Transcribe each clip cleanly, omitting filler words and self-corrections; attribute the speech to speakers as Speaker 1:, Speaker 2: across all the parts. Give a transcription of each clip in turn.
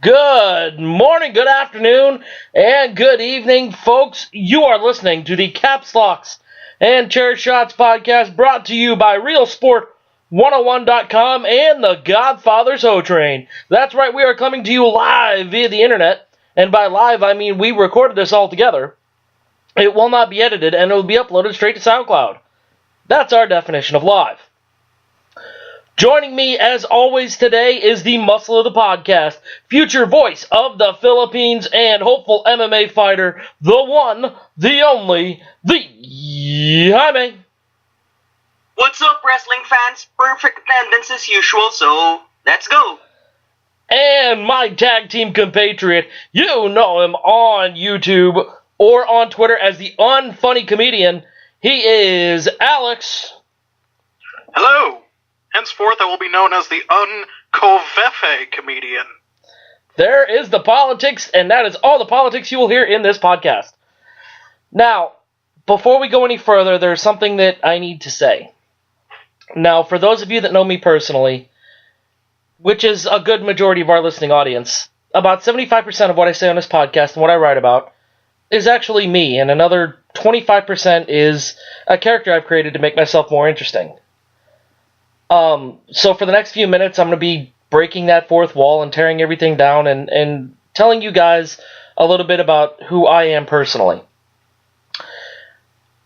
Speaker 1: Good morning, good afternoon, and good evening, folks. You are listening to the Caps Locks and Chair Shots podcast brought to you by RealSport101.com and the Godfather's Ho Train. That's right, we are coming to you live via the internet, and by live I mean we recorded this all together. It will not be edited, and it will be uploaded straight to SoundCloud. That's our definition of live. Joining me, as always, today is the muscle of the podcast, future voice of the Philippines, and hopeful MMA fighter, the one, the only, the Jaime.
Speaker 2: What's up, wrestling fans? Perfect attendance as usual, so let's go.
Speaker 1: And my tag team compatriot, you know him on YouTube or on Twitter as the Unfunny Comedian. He is Alex.
Speaker 3: Hello. Henceforth, I will be known as the Uncoveffe Comedian.
Speaker 1: There is the politics, and that is all the politics you will hear in this podcast. Now, before we go any further, there's something that I need to say. Now, for those of you that know me personally, which is a good majority of our listening audience, about 75% of what I say on this podcast and what I write about is actually me, and another 25% is a character I've created to make myself more interesting. So for the next few minutes, I'm going to be breaking that fourth wall and tearing everything down and telling you guys a little bit about who I am personally.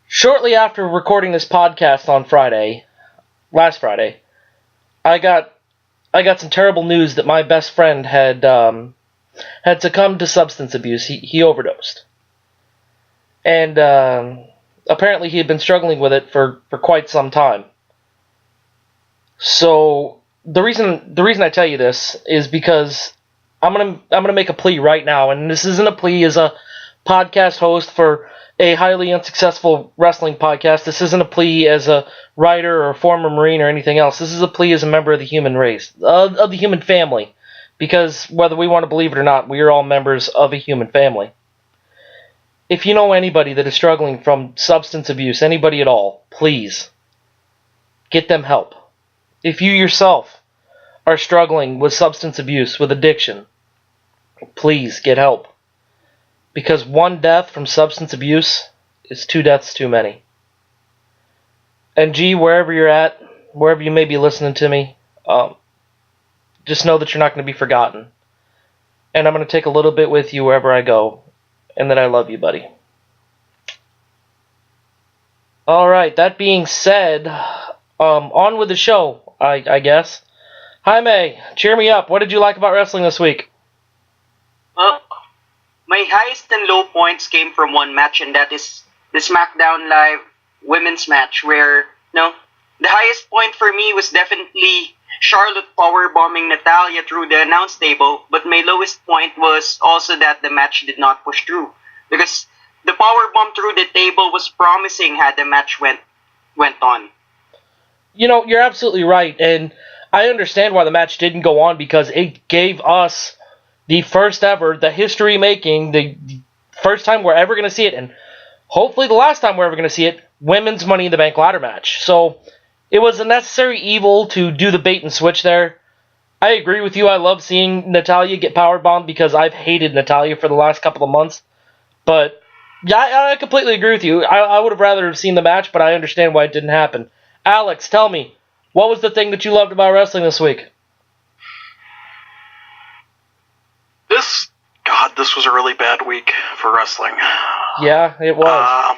Speaker 1: Shortly after recording this podcast on last Friday, I got some terrible news that my best friend had succumbed to substance abuse. He overdosed. And apparently he had been struggling with it for quite some time. So the reason I tell you this is because I'm gonna make a plea right now, and this isn't a plea as a podcast host for a highly unsuccessful wrestling podcast. This isn't a plea as a writer or a former Marine or anything else. This is a plea as a member of the human race, of the human family, because whether we want to believe it or not, we are all members of a human family. If you know anybody that is struggling from substance abuse, anybody at all, please get them help. If you yourself are struggling with substance abuse, with addiction, please get help. Because one death from substance abuse is 2 deaths too many. And gee, wherever you're at, wherever you may be listening to me, just know that you're not going to be forgotten. And I'm going to take a little bit with you wherever I go. And that I love you, buddy. Alright, that being said, on with the show. I guess. Jaime, cheer me up. What did you like about wrestling this week?
Speaker 2: Well, my highest and low points came from one match, and that is the SmackDown Live women's match, where, the highest point for me was definitely Charlotte powerbombing Natalya through the announce table, but my lowest point was also that the match did not push through, because the powerbomb through the table was promising had the match went on.
Speaker 1: You know, you're absolutely right, and I understand why the match didn't go on, because it gave us the first ever, the history-making, the first time we're ever going to see it, and hopefully the last time we're ever going to see it, women's Money in the Bank ladder match. So, it was a necessary evil to do the bait and switch there. I agree with you, I love seeing Natalya get powerbombed, because I've hated Natalya for the last couple of months, but yeah, I completely agree with you. I would have rather have seen the match, but I understand why it didn't happen. Alex, tell me, what was the thing that you loved about wrestling this week?
Speaker 3: This was a really bad week for wrestling.
Speaker 1: Yeah, it was.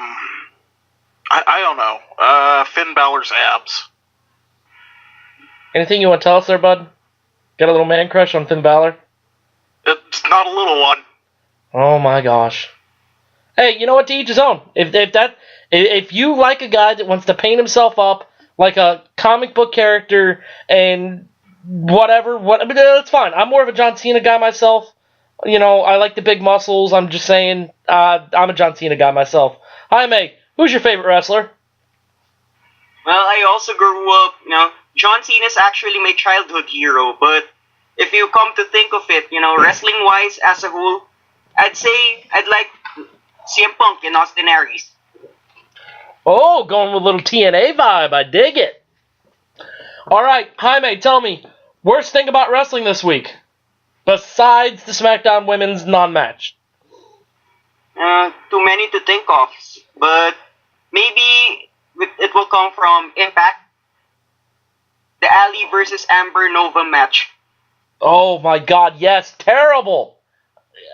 Speaker 3: I don't know. Finn Balor's abs.
Speaker 1: Anything you want to tell us there, bud? Got a little man crush on Finn Balor?
Speaker 3: It's not a little one.
Speaker 1: Oh my gosh. Hey, you know what? To each his own. If you like a guy that wants to paint himself up like a comic book character and whatever, that's fine. I'm more of a John Cena guy myself. You know, I like the big muscles. I'm just saying, I'm a John Cena guy myself. Jaime, who's your favorite wrestler?
Speaker 2: Well, I also grew up, John Cena's actually my childhood hero, but if you come to think of it, wrestling-wise as a whole, I'd say I'd like CM Punk and Austin Aries.
Speaker 1: Oh, going with a little TNA vibe. I dig it. All right, Jaime, tell me, worst thing about wrestling this week? Besides the SmackDown Women's non-match.
Speaker 2: Too many to think of, but maybe it will come from Impact, the Ali versus Amber Nova match.
Speaker 1: Oh my god, yes, terrible!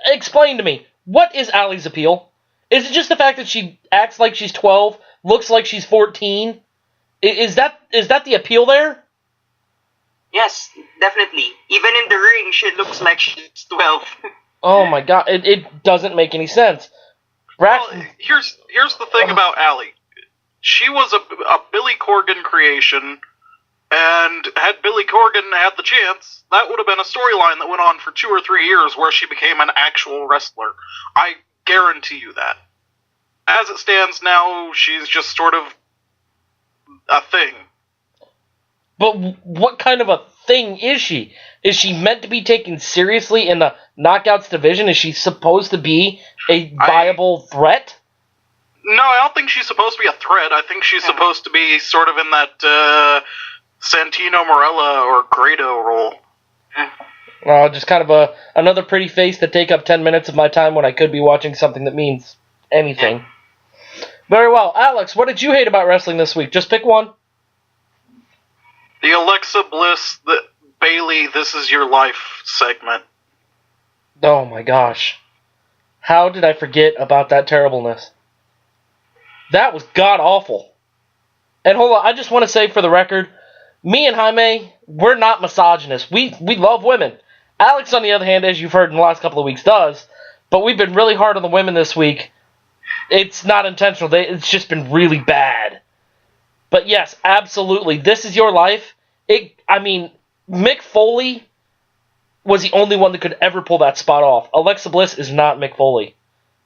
Speaker 1: Explain to me, what is Ali's appeal? Is it just the fact that she acts like she's 12, looks like she's 14? Is that the appeal there?
Speaker 2: Yes, definitely. Even in the ring, she looks like she's 12.
Speaker 1: Oh my god, it doesn't make any sense.
Speaker 3: Well, here's the thing about Ali. She was a Billy Corgan creation, and had Billy Corgan had the chance, that would have been a storyline that went on for 2 or 3 years where she became an actual wrestler. I guarantee you that. As it stands now, she's just sort of a thing.
Speaker 1: But what kind of a thing is she? Is she meant to be taken seriously in the Knockouts division? Is she supposed to be a viable threat?
Speaker 3: No, I don't think she's supposed to be a threat. I think she's supposed to be sort of in that Santino Marella or Grado role.
Speaker 1: Just kind of another pretty face to take up 10 minutes of my time when I could be watching something that means anything. Very well. Alex, what did you hate about wrestling this week? Just pick one.
Speaker 3: The Alexa Bliss, the Bailey, This Is Your Life segment.
Speaker 1: Oh my gosh. How did I forget about that terribleness? That was god-awful. And hold on, I just want to say for the record, me and Jaime, we're not misogynists. We love women. Alex, on the other hand, as you've heard in the last couple of weeks, does. But we've been really hard on the women this week. It's not intentional. It's just been really bad. But yes, absolutely. This Is Your Life. Mick Foley was the only one that could ever pull that spot off. Alexa Bliss is not Mick Foley.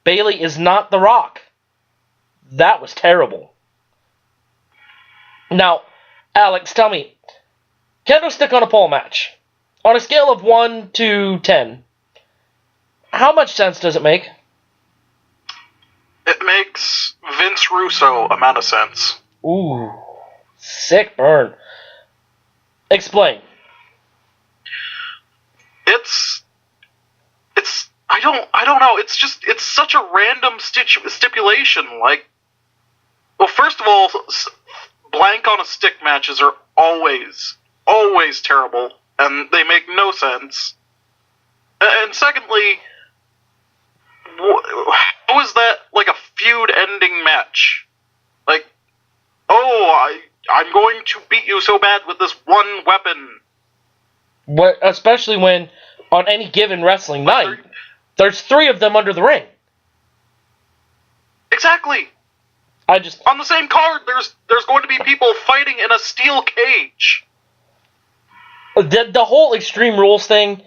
Speaker 1: Bailey is not The Rock. That was terrible. Now, Alex, tell me, kendo stick on a pole match. On a scale of 1 to 10, how much sense does it make?
Speaker 3: It makes Vince Russo amount of sense.
Speaker 1: Ooh, sick burn. Explain.
Speaker 3: It's I don't know. It's such a random stipulation. Like, well, first of all, blank on a stick matches are always terrible, and they make no sense. And secondly, how is that like a feud-ending match? Like, I'm going to beat you so bad with this one weapon.
Speaker 1: What, especially when on any given wrestling night, there's 3 of them under the ring.
Speaker 3: Exactly. On the same card, there's going to be people fighting in a steel cage.
Speaker 1: The whole Extreme Rules thing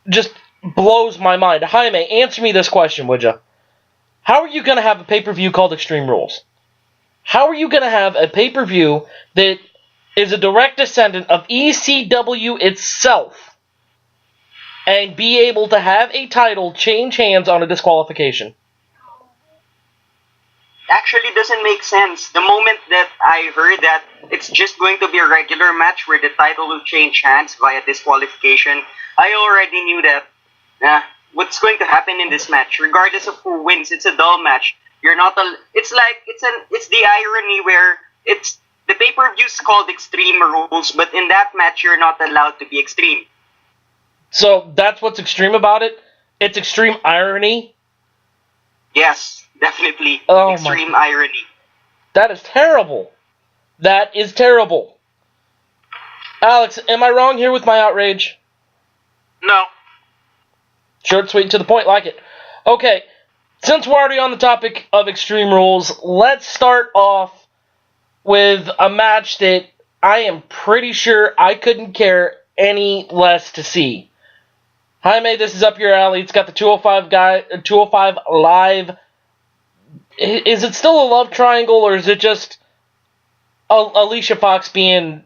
Speaker 1: just blows my mind. Jaime, answer me this question, would you? How are you going to have a pay-per-view called Extreme Rules? How are you going to have a pay-per-view that is a direct descendant of ECW itself and be able to have a title change hands on a disqualification?
Speaker 2: Actually doesn't make sense. The moment that I heard that it's just going to be a regular match where the title will change hands via disqualification, I already knew that what's going to happen in this match, regardless of who wins, it's a dull match. You're not it's the irony where it's the pay-per-view's called Extreme Rules, but in that match you're not allowed to be extreme.
Speaker 1: So that's what's extreme about it? It's extreme irony?
Speaker 2: Yes, definitely.
Speaker 1: Oh,
Speaker 2: extreme irony.
Speaker 1: That is terrible. That is terrible. Alex, am I wrong here with my outrage?
Speaker 3: No.
Speaker 1: Short, sweet, and to the point, like it. Okay, since we're already on the topic of Extreme Rules, let's start off with a match that I am pretty sure I couldn't care any less to see. Jaime, this is up your alley. It's got the 205 Live. Is it still a love triangle, or is it just Alicia Fox having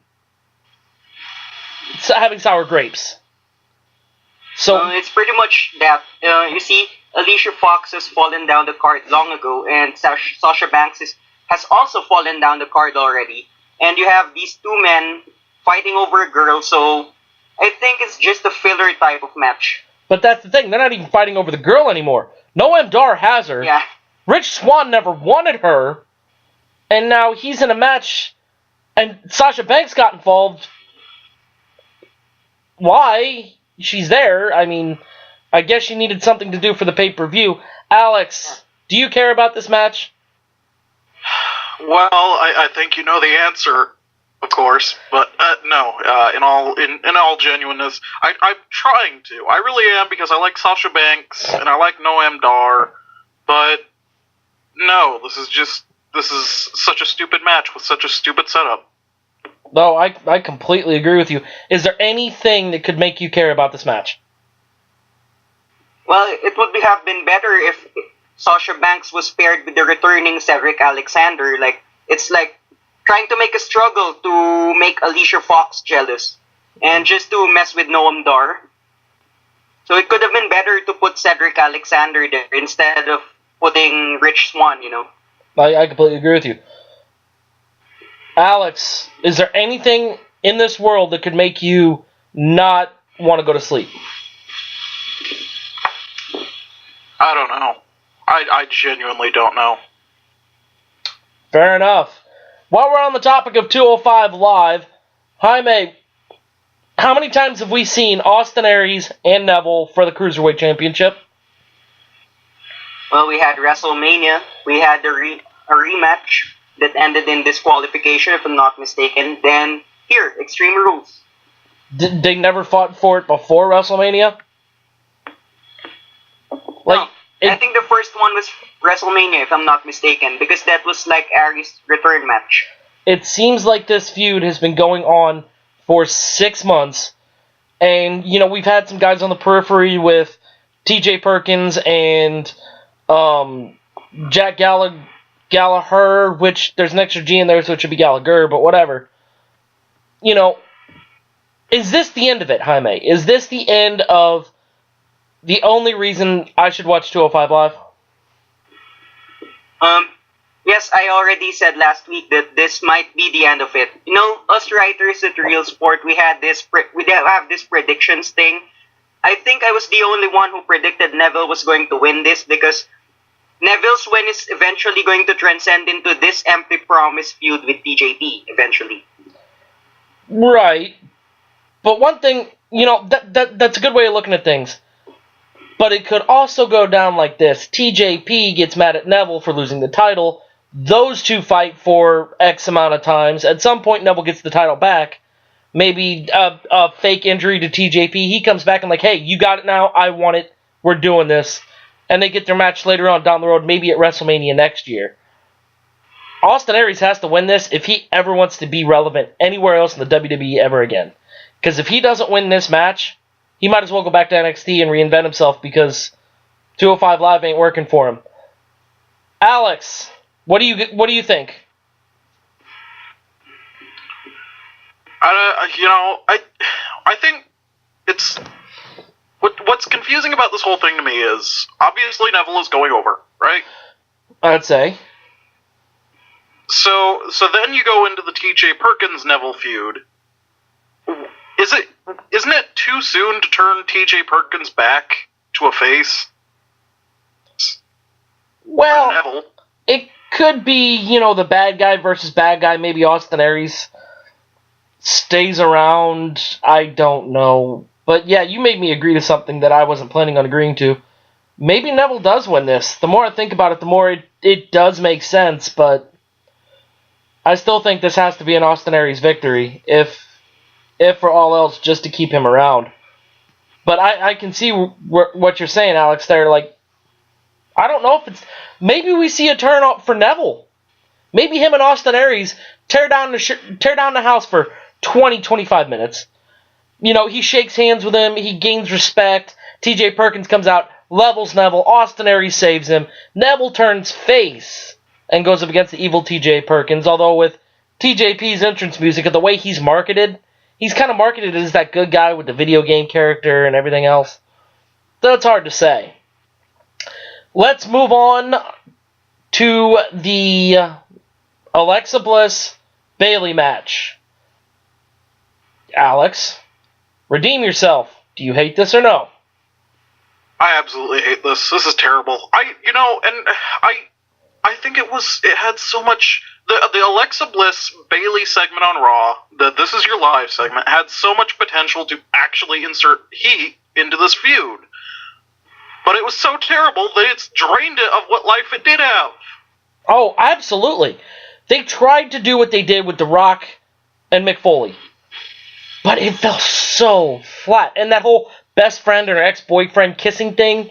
Speaker 1: sour grapes? So
Speaker 2: it's pretty much that. You see, Alicia Fox has fallen down the card long ago, and Sasha Banks has also fallen down the card already. And you have these 2 men fighting over a girl, so I think it's just a filler type of match.
Speaker 1: But that's the thing. They're not even fighting over the girl anymore. Noam Dar has her.
Speaker 2: Yeah.
Speaker 1: Rich Swann never wanted her. And now he's in a match. And Sasha Banks got involved. Why? She's there. I mean, I guess she needed something to do for the pay-per-view. Alex, do you care about this match?
Speaker 3: Well, I think you know the answer, of course, but no. In all genuineness, I'm trying to. I really am, because I like Sasha Banks and I like Noam Dar. But no, this is such a stupid match with such a stupid setup.
Speaker 1: No, I completely agree with you. Is there anything that could make you care about this match?
Speaker 2: Well, it would have been better if Sasha Banks was paired with the returning Cedric Alexander. Like, it's like trying to make a struggle to make Alicia Fox jealous and just to mess with Noam Dar. So it could have been better to put Cedric Alexander there instead of putting Rich Swann, you know.
Speaker 1: I completely agree with you. Alex, is there anything in this world that could make you not want to go to sleep?
Speaker 3: I don't know. I genuinely don't know.
Speaker 1: Fair enough. While we're on the topic of 205 Live, Jaime, how many times have we seen Austin Aries and Neville for the Cruiserweight Championship?
Speaker 2: Well, we had WrestleMania. We had a rematch that ended in disqualification, if I'm not mistaken. Then, here, Extreme Rules.
Speaker 1: They never fought for it before WrestleMania?
Speaker 2: No, I think the first one was WrestleMania, if I'm not mistaken, because that was like Aries' return match.
Speaker 1: It seems like this feud has been going on for 6 months, and, you know, we've had some guys on the periphery with TJ Perkins and Jack Gallagher, which there's an extra G in there, so it should be Gallagher, but whatever. You know, is this the end of it, Jaime? Is this the end of the only reason I should watch 205 Live?
Speaker 2: Yes, I already said last week that this might be the end of it. You know, us writers at Real Sport, we have this predictions thing. I think I was the only one who predicted Neville was going to win this, because Neville's win is eventually going to transcend into this empty promise feud with TJP, eventually.
Speaker 1: Right. But one thing, you know, that's a good way of looking at things. But it could also go down like this. TJP gets mad at Neville for losing the title. Those two fight for X amount of times. At some point, Neville gets the title back. Maybe a fake injury to TJP. He comes back and like, hey, you got it now. I want it. We're doing this. And they get their match later on down the road, maybe at WrestleMania next year. Austin Aries has to win this if he ever wants to be relevant anywhere else in the WWE ever again. Because if he doesn't win this match, he might as well go back to NXT and reinvent himself, because 205 Live ain't working for him. Alex, what do you think?
Speaker 3: I think it's what's confusing about this whole thing to me is obviously Neville is going over, right?
Speaker 1: I'd say.
Speaker 3: So then you go into the TJ Perkins Neville feud. Isn't it too soon to turn TJ Perkins back to a face?
Speaker 1: Well,
Speaker 3: Neville.
Speaker 1: It could be, you know, the bad guy versus bad guy. Maybe Austin Aries stays around. I don't know. But yeah, you made me agree to something that I wasn't planning on agreeing to. Maybe Neville does win this. The more I think about it, the more it does make sense, but I still think this has to be an Austin Aries victory, if for all else, just to keep him around. But I can see what you're saying, Alex, there. Like, I don't know if it's... Maybe we see a turn up for Neville. Maybe him and Austin Aries tear down the house for 20, 25 minutes. You know, he shakes hands with him, he gains respect, TJ Perkins comes out, levels Neville, Austin Aries saves him, Neville turns face and goes up against the evil TJ Perkins, although with TJP's entrance music and the way he's marketed, he's kind of marketed as that good guy with the video game character and everything else. So it's hard to say. Let's move on to the Alexa Bliss Bayley match. Alex, Redeem yourself. Do you hate this or no?
Speaker 3: I absolutely hate this. This is terrible. I think it had so much. The Alexa Bliss Bailey segment on Raw, the This Is Your Live segment, had so much potential to actually insert heat into this feud. But it was so terrible that it's drained it of what life it did have.
Speaker 1: Oh, absolutely. They tried to do what they did with The Rock and Mick Foley. But it fell so flat. And that whole best friend and her ex-boyfriend kissing thing.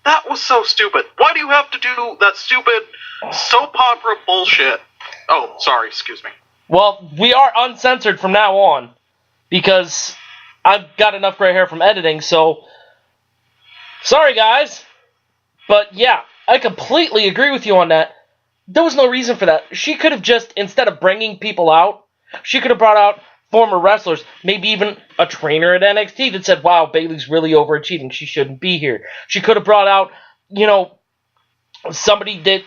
Speaker 3: That was so stupid. Why do you have to do that stupid soap opera bullshit? Oh, sorry, excuse me.
Speaker 1: Well, we are uncensored from now on. Because I've got enough gray hair from editing, so... Sorry, guys. But yeah, I completely agree with you on that. There was no reason for that. She could have just, instead of bringing people out, she could have brought out former wrestlers, maybe even a trainer at NXT that said, wow, Bayley's really overachieving. She shouldn't be here. She could have brought out, somebody that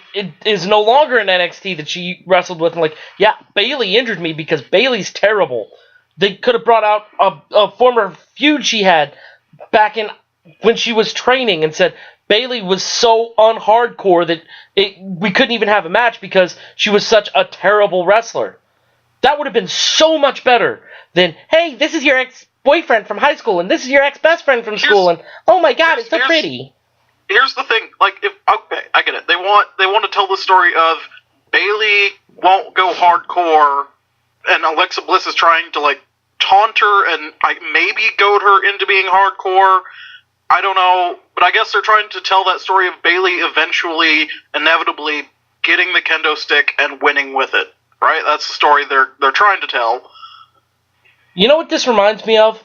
Speaker 1: is no longer in NXT that she wrestled with and like, yeah, Bayley injured me because Bayley's terrible. They could have brought out a former feud she had back in when she was training and said Bayley was so unhardcore that we couldn't even have a match because she was such a terrible wrestler. That would have been so much better than, hey, this is your ex-boyfriend from high school, and this is your ex-best friend from school, and oh my god, it's so pretty.
Speaker 3: Here's the thing, okay, I get it. They want to tell the story of Bayley won't go hardcore, and Alexa Bliss is trying to, taunt her and maybe goad her into being hardcore. I don't know, but I guess they're trying to tell that story of Bayley eventually, inevitably, getting the kendo stick and winning with it. Right? That's the story they're trying to tell.
Speaker 1: You know what this reminds me of?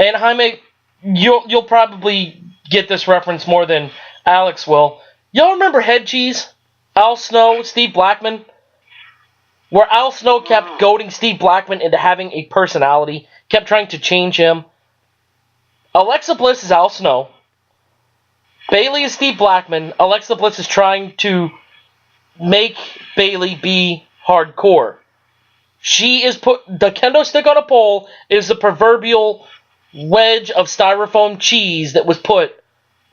Speaker 1: And Jaime, you'll probably get this reference more than Alex will. Y'all remember Head Cheese? Al Snow, Steve Blackman? Where Al Snow kept goading Steve Blackman into having a personality, kept trying to change him. Alexa Bliss is Al Snow. Bayley is Steve Blackman. Alexa Bliss is trying to make Bayley be hardcore. She is put the kendo stick on a pole is the proverbial wedge of styrofoam cheese that was put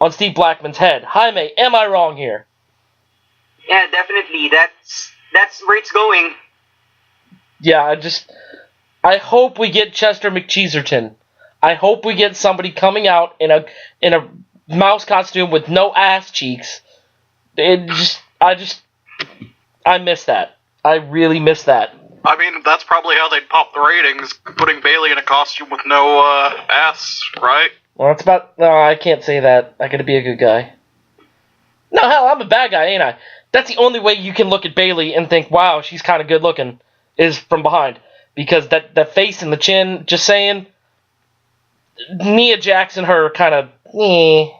Speaker 1: on Steve Blackman's head. Jaime, am I wrong here?
Speaker 2: Yeah, definitely. That's where it's going.
Speaker 1: Yeah, I hope we get Chester McCheeserton. I hope we get somebody coming out in a mouse costume with no ass cheeks. I miss that. I really miss that.
Speaker 3: I mean, that's probably how they'd pop the ratings, putting Bayley in a costume with no ass, right?
Speaker 1: Well, no, I can't say that. I gotta be a good guy. No, hell, I'm a bad guy, ain't I? That's the only way you can look at Bayley and think, wow, she's kind of good looking, is from behind. Because that face and the chin, just saying, Nia Jax and her kind of, Nia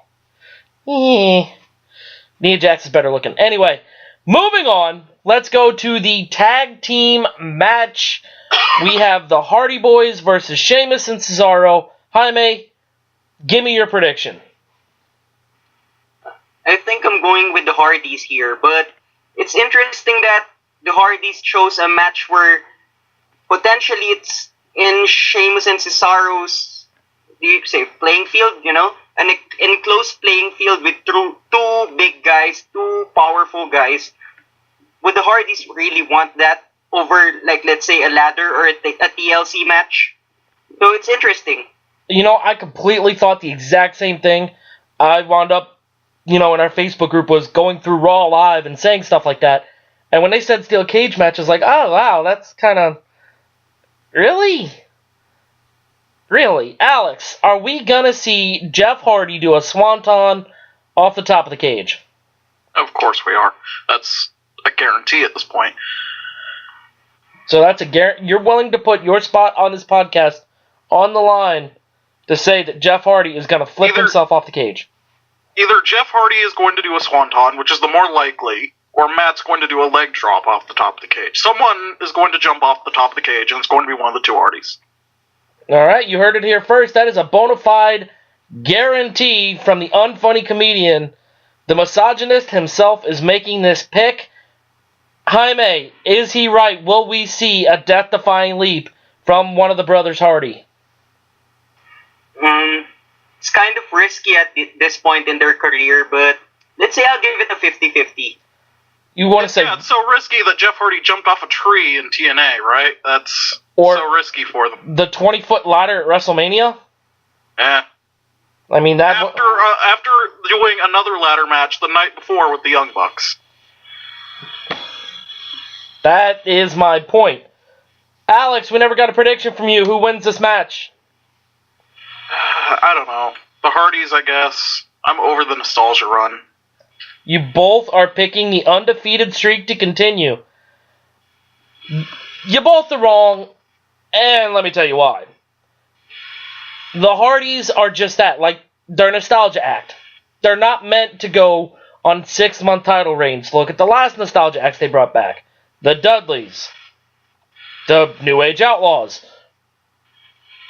Speaker 1: Jax is better looking. Anyway, moving on. Let's go to the tag team match. We have the Hardy Boys versus Sheamus and Cesaro. Jaime, give me your prediction.
Speaker 2: I think I'm going with the Hardys here, but it's interesting that the Hardys chose a match where potentially it's in Sheamus and Cesaro's, playing field, an enclosed playing field with two big guys, two powerful guys. Would the Hardys really want that over, let's say, a ladder or a TLC match? So it's interesting.
Speaker 1: I completely thought the exact same thing. I wound up, in our Facebook group was going through Raw Live and saying stuff like that. And when they said steel cage match, I was like, oh, wow, that's kind of... Really? Really? Alex, are we going to see Jeff Hardy do a swanton off the top of the cage?
Speaker 3: Of course we are. That's a guarantee at this point.
Speaker 1: So that's a guarantee. You're willing to put your spot on this podcast on the line to say that Jeff Hardy is going to flip himself off the cage.
Speaker 3: Either Jeff Hardy is going to do a swanton, which is the more likely, or Matt's going to do a leg drop off the top of the cage. Someone is going to jump off the top of the cage, and it's going to be one of the two Hardys.
Speaker 1: All right, you heard it here first. That is a bona fide guarantee from the unfunny comedian. The misogynist himself is making this pick. Jaime, is he right? Will we see a death-defying leap from one of the brothers Hardy?
Speaker 2: It's kind of risky at this point in their career, but let's say I'll give it a 50-50.
Speaker 1: You want to say...
Speaker 3: Yeah, it's so risky that Jeff Hardy jumped off a tree in TNA, right? That's so risky for them.
Speaker 1: The 20-foot ladder at WrestleMania?
Speaker 3: Yeah.
Speaker 1: I mean, that...
Speaker 3: After doing another ladder match the night before with the Young Bucks.
Speaker 1: That is my point. Alex, we never got a prediction from you. Who wins this match?
Speaker 3: I don't know. The Hardys, I guess. I'm over the nostalgia run.
Speaker 1: You both are picking the undefeated streak to continue. You both are wrong, and let me tell you why. The Hardys are just that, like, they're a nostalgia act. They're not meant to go on 6-month title reigns. Look at the last nostalgia acts they brought back. The Dudleys. The New Age Outlaws.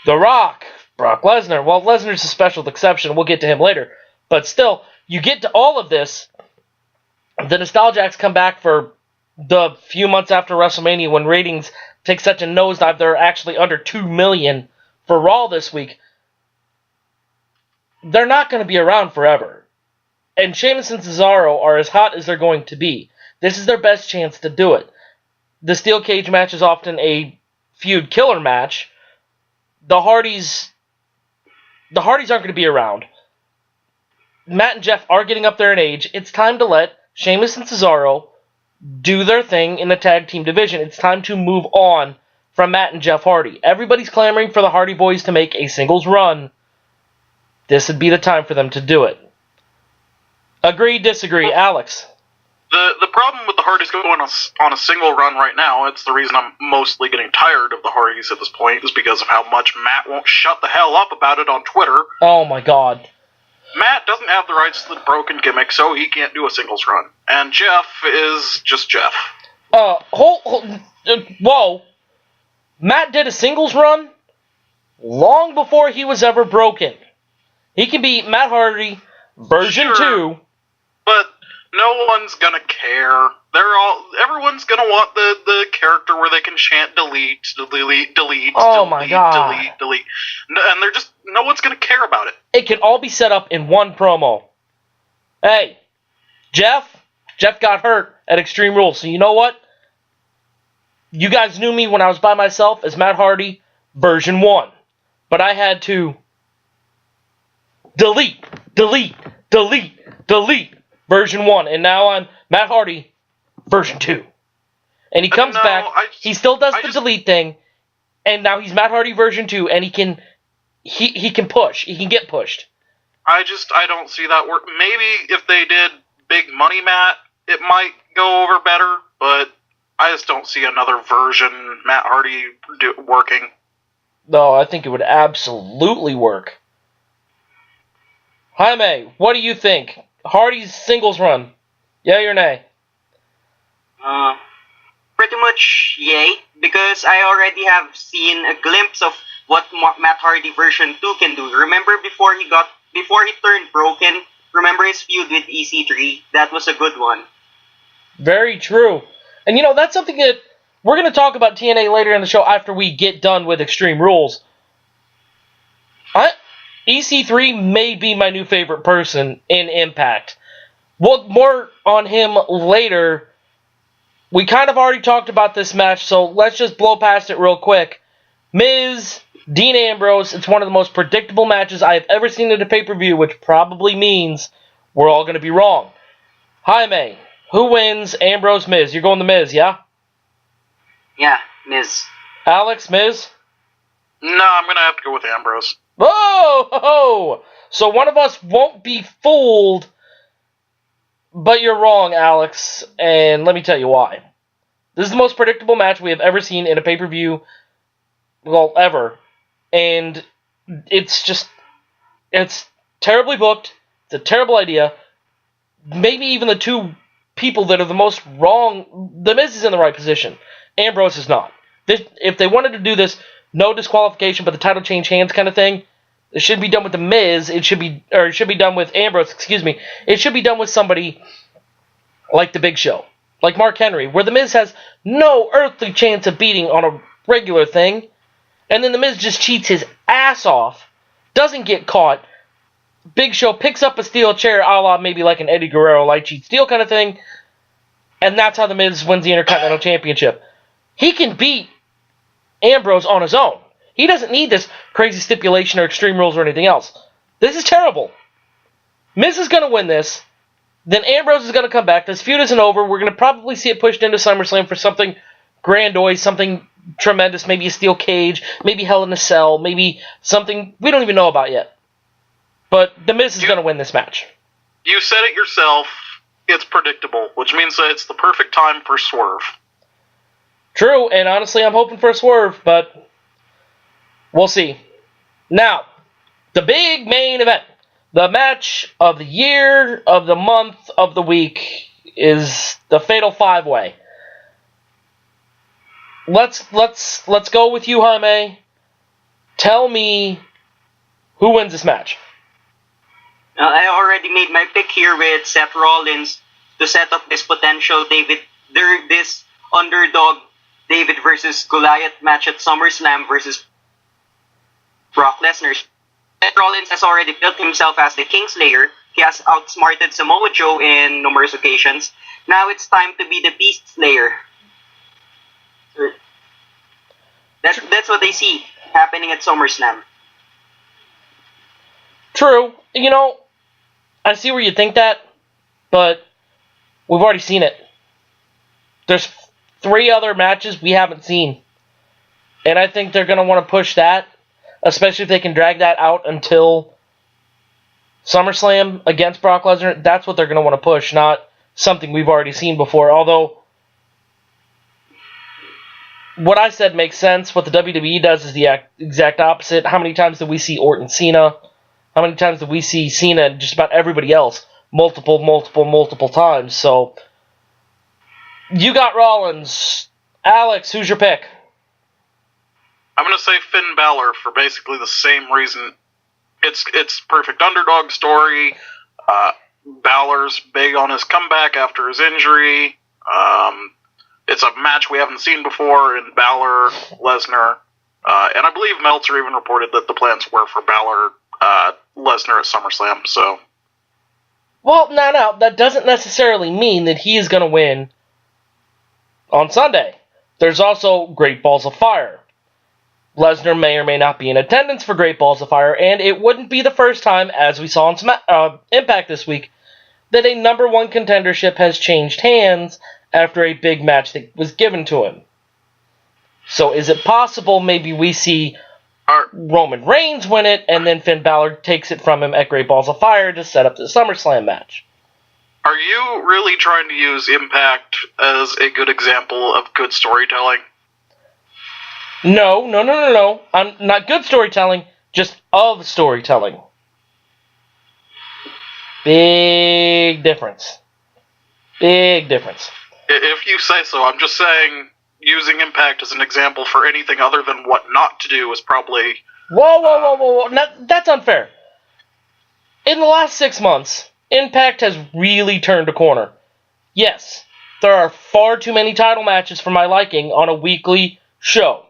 Speaker 1: The Rock. Brock Lesnar. Well, Lesnar's a special exception. We'll get to him later. But still, you get to all of this. The nostalgia acts come back for the few months after WrestleMania when ratings take such a nosedive. They're actually under 2 million for Raw this week. They're not going to be around forever. And Sheamus and Cesaro are as hot as they're going to be. This is their best chance to do it. The steel cage match is often a feud killer match. The Hardys aren't going to be around. Matt and Jeff are getting up there in age. It's time to let Sheamus and Cesaro do their thing in the tag team division. It's time to move on from Matt and Jeff Hardy. Everybody's clamoring for the Hardy Boys to make a singles run. This would be the time for them to do it. Agree, disagree, Alex?
Speaker 3: The problem with the Hardys going on a single run right now, it's the reason I'm mostly getting tired of the Hardys at this point, is because of how much Matt won't shut the hell up about it on Twitter.
Speaker 1: Oh my god.
Speaker 3: Matt doesn't have the rights to the broken gimmick, so he can't do a singles run. And Jeff is just Jeff.
Speaker 1: Whoa. Matt did a singles run long before he was ever broken. He can be Matt Hardy version 2.
Speaker 3: But no one's gonna care. Everyone's gonna want the character where they can chant delete,
Speaker 1: God.
Speaker 3: delete. And they're just, no one's gonna care about it.
Speaker 1: It can all be set up in one promo. Hey, Jeff got hurt at Extreme Rules, so you know what? You guys knew me when I was by myself as Matt Hardy version 1. But I had to delete version 1, and now I'm Matt Hardy version 2. And he comes back, he still does the delete thing, and now he's Matt Hardy version 2, and he can push, he can get pushed.
Speaker 3: I don't see that work. Maybe if they did Big Money Matt, it might go over better, but I just don't see another version Matt Hardy working.
Speaker 1: No, I think it would absolutely work. Jaime, what do you think? Hardy's singles run, yay or nay?
Speaker 2: Pretty much yay, because I already have seen a glimpse of what Matt Hardy version 2 can do. Remember before he turned broken? Remember his feud with EC3? That was a good one.
Speaker 1: Very true. And that's something that we're going to talk about TNA later in the show after we get done with Extreme Rules. EC3 may be my new favorite person in Impact. We'll more on him later. We kind of already talked about this match, so let's just blow past it real quick. Miz, Dean Ambrose, it's one of the most predictable matches I have ever seen at a pay-per-view, which probably means we're all going to be wrong. Jaime, who wins Ambrose, Miz? You're going the Miz, yeah?
Speaker 2: Yeah, Miz.
Speaker 1: Alex, Miz?
Speaker 3: No, I'm going to have to go with Ambrose.
Speaker 1: Oh! So one of us won't be fooled, but you're wrong, Alex, and let me tell you why. This is the most predictable match we have ever seen in a pay-per-view, well, ever. And it's terribly booked. It's a terrible idea. Maybe even the two people that are the most wrong, The Miz is in the right position. Ambrose is not. If they wanted to do this, no disqualification, but the title change hands kind of thing, it shouldn't be done with The Miz. It should be done with Ambrose, It should be done with somebody like The Big Show, like Mark Henry, where The Miz has no earthly chance of beating on a regular thing, and then The Miz just cheats his ass off doesn't get caught. Big Show picks up a steel chair, a la maybe like an Eddie Guerrero light sheet steel kind of thing, and that's how The Miz wins the Intercontinental Championship. He can beat Ambrose on his own. He doesn't need this crazy stipulation or Extreme Rules or anything else. This is terrible. Miz is going to win this. Then Ambrose is going to come back. This feud isn't over. We're going to probably see it pushed into SummerSlam for something grandiose, something tremendous, maybe a steel cage, maybe Hell in a Cell, maybe something we don't even know about yet. But The Miz is going to win this match.
Speaker 3: You said it yourself. It's predictable, which means that it's the perfect time for Swerve.
Speaker 1: True, and honestly, I'm hoping for a swerve, but we'll see. Now, the big main event. The match of the year, of the month, of the week is the Fatal 5-Way. Let's go with you, Jaime. Tell me who wins this match.
Speaker 2: I already made my pick here with Seth Rollins to set up this potential this underdog David versus Goliath match at SummerSlam versus Brock Lesnar. Seth Rollins has already built himself as the Kingslayer. He has outsmarted Samoa Joe in numerous occasions. Now it's time to be the Beast Slayer. That's what they see happening at SummerSlam.
Speaker 1: True. You know, I see where you think that, but we've already seen it. There's 3 other matches we haven't seen. And I think they're going to want to push that, especially if they can drag that out until SummerSlam against Brock Lesnar. That's what they're going to want to push, not something we've already seen before. Although, what I said makes sense. What the WWE does is the exact opposite. How many times did we see Orton Cena? How many times did we see Cena and just about everybody else? Multiple times. So, you got Rollins. Alex, who's your pick?
Speaker 3: I'm going to say Finn Balor for basically the same reason. It's perfect underdog story. Balor's big on his comeback after his injury. It's a match we haven't seen before in Balor, Lesnar. And I believe Meltzer even reported that the plans were for Balor, Lesnar at SummerSlam. So,
Speaker 1: well, no, that doesn't necessarily mean that he is going to win on Sunday. There's also Great Balls of Fire. Lesnar may or may not be in attendance for Great Balls of Fire, and it wouldn't be the first time, as we saw in Impact this week, that a number 1 contendership has changed hands after a big match that was given to him. So is it possible maybe we see Roman Reigns win it, and then Finn Balor takes it from him at Great Balls of Fire to set up the SummerSlam match?
Speaker 3: Are you really trying to use Impact as a good example of good storytelling?
Speaker 1: No. I'm not good storytelling, just of storytelling. Big difference.
Speaker 3: If you say so, I'm just saying using Impact as an example for anything other than what not to do is probably...
Speaker 1: Whoa. That's unfair. In the last 6 months, Impact has really turned a corner. Yes, there are far too many title matches for my liking on a weekly show.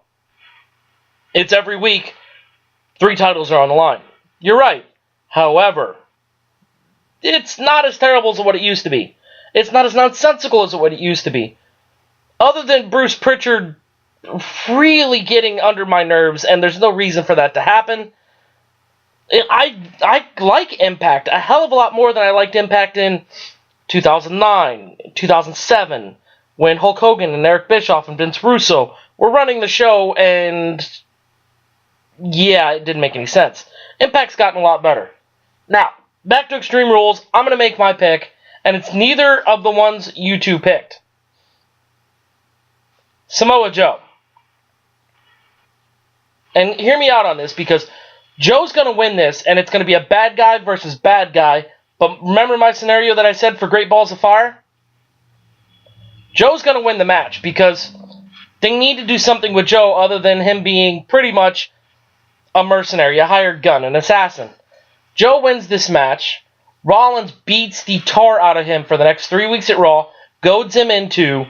Speaker 1: It's every week, 3 titles are on the line. You're right. However, it's not as terrible as what it used to be. It's not as nonsensical as what it used to be. Other than Bruce Pritchard really getting under my nerves, and there's no reason for that to happen, I like Impact a hell of a lot more than I liked Impact in 2009, 2007, when Hulk Hogan and Eric Bischoff and Vince Russo were running the show, and yeah, it didn't make any sense. Impact's gotten a lot better. Now, back to Extreme Rules. I'm going to make my pick, and it's neither of the ones you two picked. Samoa Joe. And hear me out on this, because Joe's going to win this, and it's going to be a bad guy versus bad guy. But remember my scenario that I said for Great Balls of Fire? Joe's going to win the match, because they need to do something with Joe other than him being pretty much a mercenary, a hired gun, an assassin. Joe wins this match. Rollins beats the tar out of him for the next 3 weeks at Raw, goads him into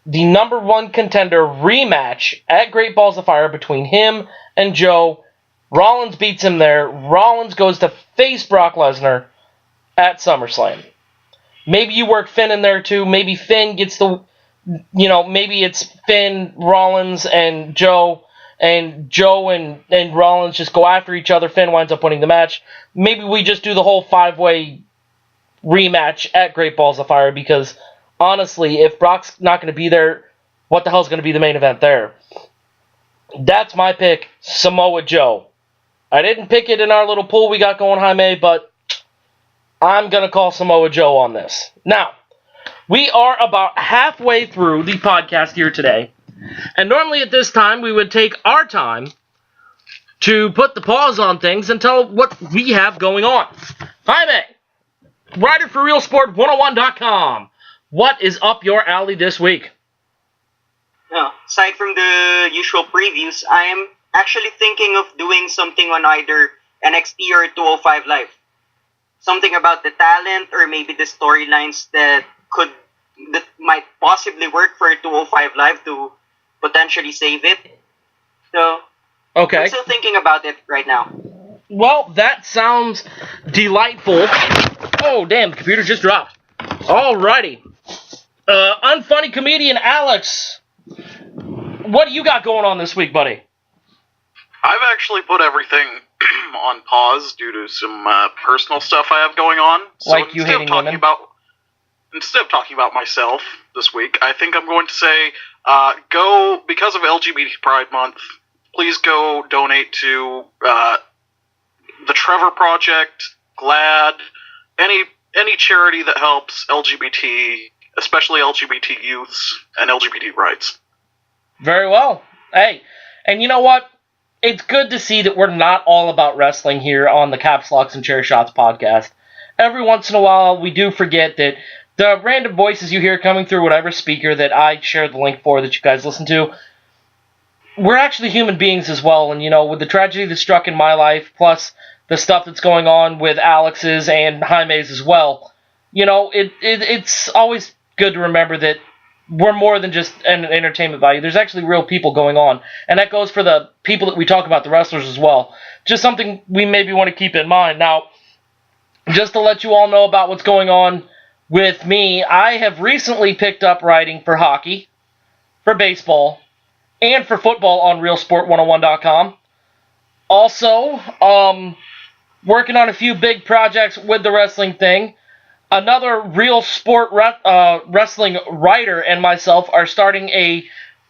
Speaker 1: the number 1 contender rematch at Great Balls of Fire between him and Joe. Rollins beats him there. Rollins goes to face Brock Lesnar at SummerSlam. Maybe you work Finn in there too. Maybe Finn gets maybe it's Finn, Rollins, and Joe. And Joe and Rollins just go after each other. Finn winds up winning the match. Maybe we just do the whole 5-way rematch at Great Balls of Fire, because honestly, if Brock's not going to be there, what the hell's going to be the main event there? That's my pick, Samoa Joe. I didn't pick it in our little pool we got going, Jaime, but I'm going to call Samoa Joe on this. Now, we are about halfway through the podcast here today. And normally at this time, we would take our time to put the pause on things and tell what we have going on. Jaime, writer for RealSport101.com. What is up your alley this week?
Speaker 2: Aside from the usual previews, I am actually thinking of doing something on either NXT or 205 Live. Something about the talent or maybe the storylines that might possibly work for 205 Live to potentially save it. So,
Speaker 1: okay.
Speaker 2: I'm still thinking about it right now.
Speaker 1: Well, that sounds delightful. Oh, damn, the computer just dropped. Alrighty. Unfunny comedian Alex, what do you got going on this week, buddy?
Speaker 3: I've actually put everything on pause due to some personal stuff I have going on. So
Speaker 1: like you hating women?
Speaker 3: Instead of talking about myself this week, I think I'm going to say, because of LGBT Pride Month, please go donate to the Trevor Project, GLAAD, any charity that helps LGBT, especially LGBT youths and LGBT rights.
Speaker 1: Very well. Hey, and you know what? It's good to see that we're not all about wrestling here on the Caps Locks and Chair Shots podcast. Every once in a while, we do forget that the random voices you hear coming through whatever speaker that I share the link for that you guys listen to, we're actually human beings as well. And, with the tragedy that struck in my life, plus the stuff that's going on with Alex's and Jaime's as well, it's always good to remember that we're more than just an entertainment value. There's actually real people going on. And that goes for the people that we talk about, the wrestlers as well. Just something we maybe want to keep in mind. Now, just to let you all know about what's going on with me, I have recently picked up writing for hockey, for baseball, and for football on RealSport101.com. Also, working on a few big projects with the wrestling thing. Another Real Sport wrestling writer and myself are starting a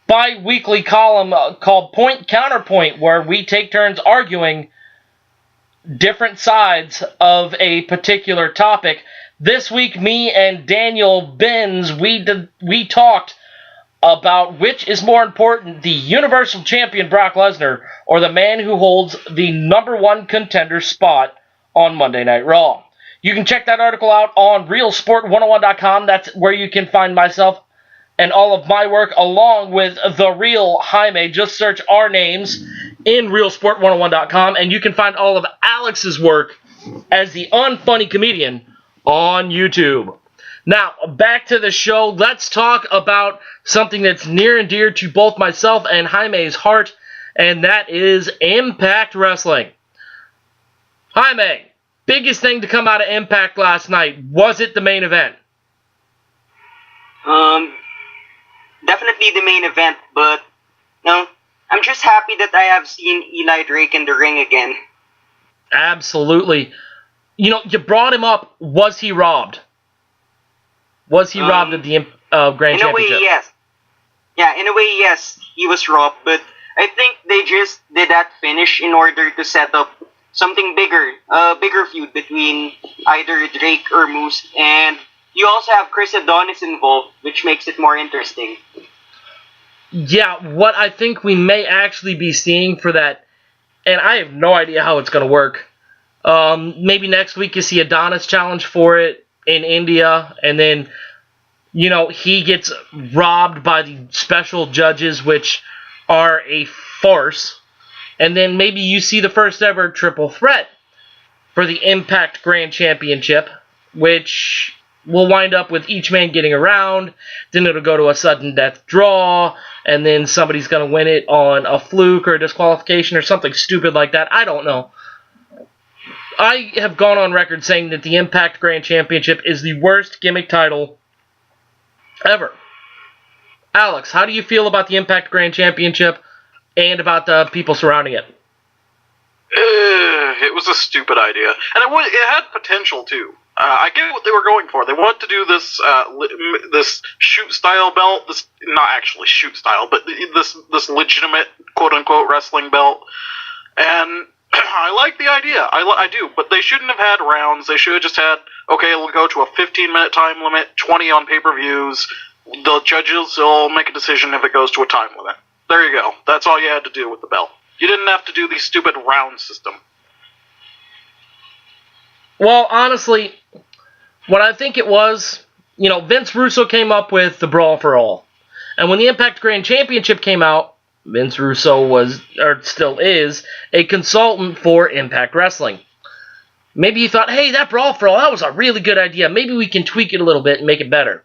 Speaker 1: bi-weekly column called Point Counterpoint, where we take turns arguing different sides of a particular topic. This week, me and Daniel Benz, we talked about which is more important, the Universal Champion Brock Lesnar or the man who holds the number one contender spot on Monday Night Raw. You can check that article out on RealSport101.com. That's where you can find myself and all of my work, along with the real Jaime. Just search our names in RealSport101.com, and you can find all of Alex's work as the Unfunny Comedian on YouTube. Now, back to the show. Let's talk about something that's near and dear to both myself and Jaime's heart, and that is Impact Wrestling. Jaime, biggest thing to come out of Impact last night, was it the main event?
Speaker 2: Definitely the main event, but no, I'm just happy that I have seen Eli Drake in the ring again.
Speaker 1: Absolutely. You brought him up. Was he robbed? Was he robbed of the Grand Championship?
Speaker 2: In a way, yes. Yeah, in a way, yes, he was robbed, but I think they just did that finish in order to set up something bigger, a bigger feud between either Drake or Moose, and you also have Chris Adonis involved, which makes it more interesting.
Speaker 1: Yeah, what I think we may actually be seeing for that, and I have no idea how it's going to work. Maybe next week you see Adonis challenge for it in India, and then, he gets robbed by the special judges, which are a farce. And then maybe you see the first ever triple threat for the Impact Grand Championship, which will wind up with each man getting around, then it'll go to a sudden death draw, and then somebody's going to win it on a fluke or a disqualification or something stupid like that. I don't know. I have gone on record saying that the Impact Grand Championship is the worst gimmick title ever. Alex, how do you feel about the Impact Grand Championship and about the people surrounding it?
Speaker 3: It was a stupid idea, and it had potential too. I get what they were going for. They wanted to do this this shoot style belt. This not actually shoot style, but this legitimate quote unquote wrestling belt. And I like the idea. I do, but they shouldn't have had rounds. They should have just had, okay, we'll go to a 15-minute time limit, 20 on pay-per-views. The judges will make a decision if it goes to a time limit. There you go. That's all you had to do with the belt. You didn't have to do the stupid round system.
Speaker 1: Well, honestly, what I think it was, Vince Russo came up with the Brawl for All. And when the Impact Grand Championship came out, Vince Russo was, or still is, a consultant for Impact Wrestling. Maybe he thought, hey, that Brawl for All, that was a really good idea. Maybe we can tweak it a little bit and make it better.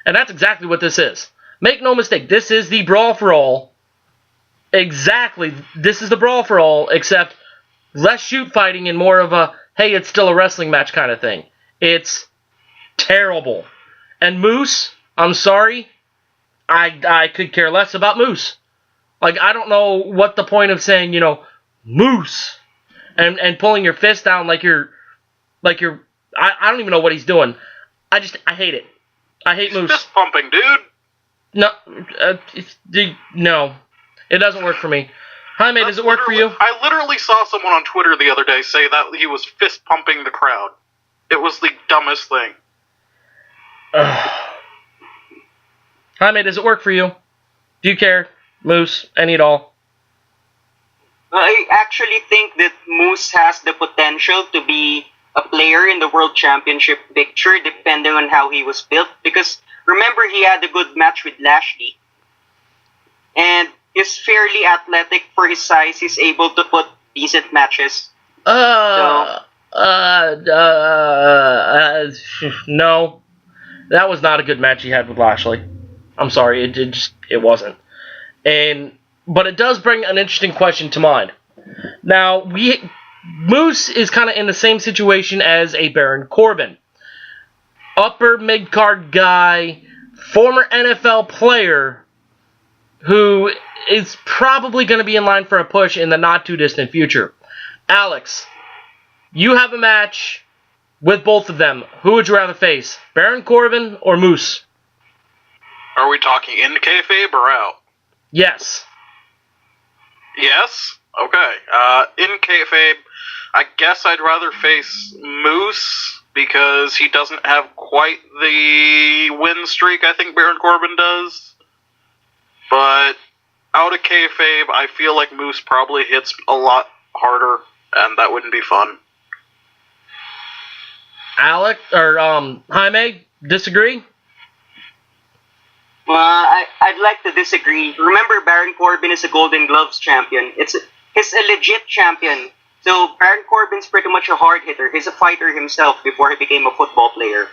Speaker 1: And that's exactly what this is. Make no mistake, this is the Brawl for All. Exactly, this is the Brawl for All, except less shoot fighting and more of a, hey, it's still a wrestling match kind of thing. It's terrible. And Moose, I'm sorry, I could care less about Moose. Like, I don't know what the point of saying, Moose, and pulling your fist down like you're, I don't even know what he's doing. I hate it. I hate Moose.
Speaker 3: Fist pumping, dude.
Speaker 1: No, no, it doesn't work for me. Jaime, does it work for you?
Speaker 3: I literally saw someone on Twitter the other day say that he was fist pumping the crowd. It was the dumbest thing.
Speaker 1: Jaime, does it work for you? Do you care? Moose, any at all?
Speaker 2: I actually think that Moose has the potential to be a player in the World Championship picture, depending on how he was built. Because remember, he had a good match with Lashley. And he's fairly athletic for his size. He's able to put decent matches.
Speaker 1: No. That was not a good match he had with Lashley. I'm sorry, it wasn't. But it does bring an interesting question to mind. Now, Moose is kind of in the same situation as a Baron Corbin. Upper mid-card guy, former NFL player, who is probably going to be in line for a push in the not-too-distant future. Alex, you have a match with both of them. Who would you rather face, Baron Corbin or Moose?
Speaker 3: Are we talking in kayfabe or out?
Speaker 1: Yes.
Speaker 3: Yes? Okay. In kayfabe, I guess I'd rather face Moose because he doesn't have quite the win streak I think Baron Corbin does. But out of kayfabe, I feel like Moose probably hits a lot harder, and that wouldn't be fun.
Speaker 1: Alec, or Jaime, disagree?
Speaker 2: Well, I'd like to disagree. Remember, Baron Corbin is a Golden Gloves champion. He's a legit champion. So Baron Corbin's pretty much a hard hitter. He's a fighter himself before he became a football player.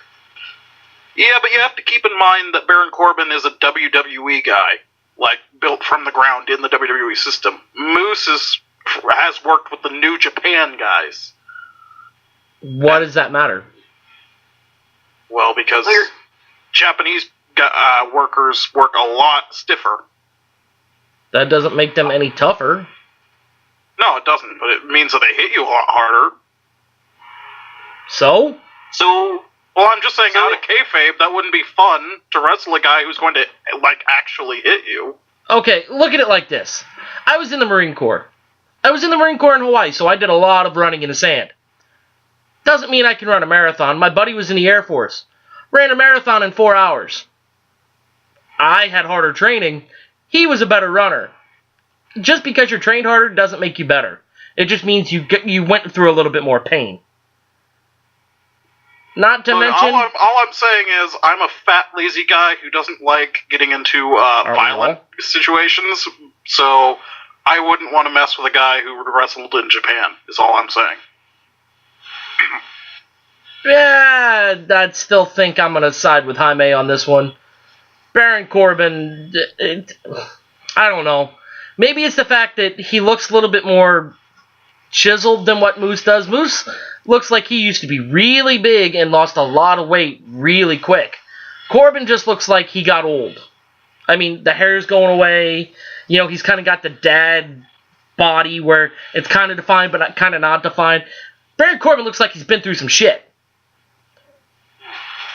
Speaker 3: Yeah, but you have to keep in mind that Baron Corbin is a WWE guy, like built from the ground in the WWE system. Moose has worked with the New Japan guys.
Speaker 1: What does that matter?
Speaker 3: Well, because Japanese workers work a lot stiffer.
Speaker 1: That doesn't make them any tougher.
Speaker 3: No, it doesn't, but it means that they hit you a lot harder.
Speaker 1: So?
Speaker 3: Well, I'm just saying, out of kayfabe, that wouldn't be fun to wrestle a guy who's going to, actually hit you.
Speaker 1: Okay, look at it like this. I was in the Marine Corps. I was in the Marine Corps in Hawaii, so I did a lot of running in the sand. Doesn't mean I can run a marathon. My buddy was in the Air Force. Ran a marathon in 4 hours. I had harder training. He was a better runner. Just because you're trained harder doesn't make you better. It just means you went through a little bit more pain. Not to mention...
Speaker 3: All I'm saying is, I'm a fat, lazy guy who doesn't like getting into violent situations, so I wouldn't want to mess with a guy who wrestled in Japan, is all I'm saying.
Speaker 1: Yeah, I'd still think I'm going to side with Jaime on this one. Baron Corbin, I don't know. Maybe it's the fact that he looks a little bit more chiseled than what Moose does. Moose looks like he used to be really big and lost a lot of weight really quick. Corbin just looks like he got old. I mean, the hair's going away. You know, he's kind of got the dad body where it's kind of defined but kind of not defined. Baron Corbin looks like he's been through some shit.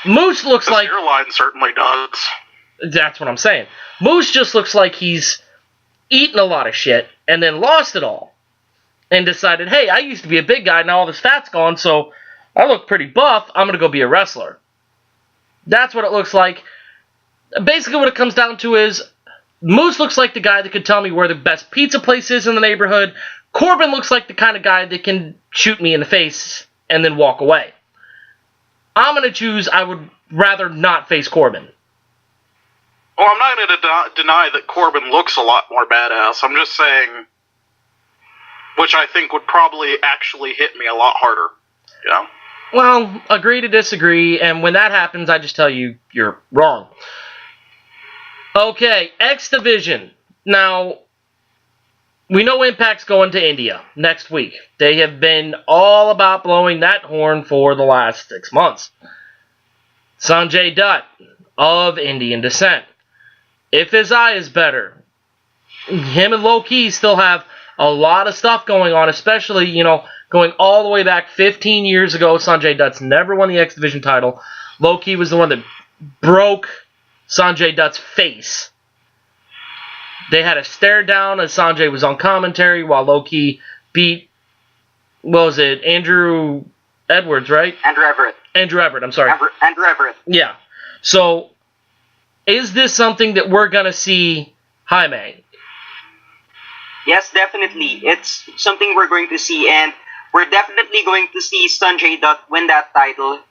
Speaker 1: Moose looks like...
Speaker 3: His hairline certainly does.
Speaker 1: That's what I'm saying. Moose just looks like he's eaten a lot of shit and then lost it all. And decided, hey, I used to be a big guy, now all this fat's gone, so I look pretty buff, I'm going to go be a wrestler. That's what it looks like. Basically what it comes down to is, Moose looks like the guy that could tell me where the best pizza place is in the neighborhood. Corbin looks like the kind of guy that can shoot me in the face and then walk away. I'm going to choose, I would rather not face Corbin.
Speaker 3: Well, I'm not going to deny that Corbin looks a lot more badass. I'm just saying, which I think would probably actually hit me a lot harder. You know?
Speaker 1: Well, agree to disagree, and when that happens, I just tell you, you're wrong. Okay, X Division. Now, we know Impact's going to India next week. They have been all about blowing that horn for the last 6 months. Sanjay Dutt, of Indian descent. If his eye is better, him and Low Ki still have a lot of stuff going on, especially, you know, going all the way back 15 years ago. Sanjay Dutt's never won the X Division title. Low Ki was the one that broke Sanjay Dutt's face. They had a stare down as Sanjay was on commentary while Low Ki beat, what was it, Andrew Edwards, right?
Speaker 2: Andrew Everett.
Speaker 1: Andrew Everett, I'm sorry.
Speaker 2: Andrew Everett.
Speaker 1: Yeah. So, is this something that we're going to see Jaime?
Speaker 2: Yes, definitely. It's something we're going to see, and we're definitely going to see Sanjay Dutt win that title.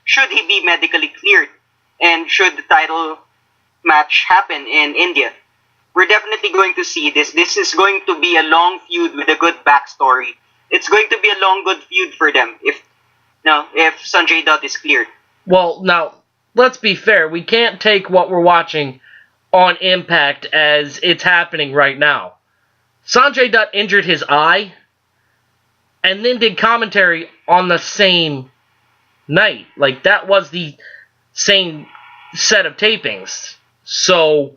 Speaker 2: Should he be medically cleared, and should the title match happen in India, we're definitely going to see this. This is going to be a long feud with a good backstory. It's going to be a long, good feud for them if Sanjay Dutt is cleared.
Speaker 1: Well, now, let's be fair. We can't take what we're watching on Impact as it's happening right now. Sanjay Dutt injured his eye and then did commentary on the same night. Like, that was the same set of tapings. So,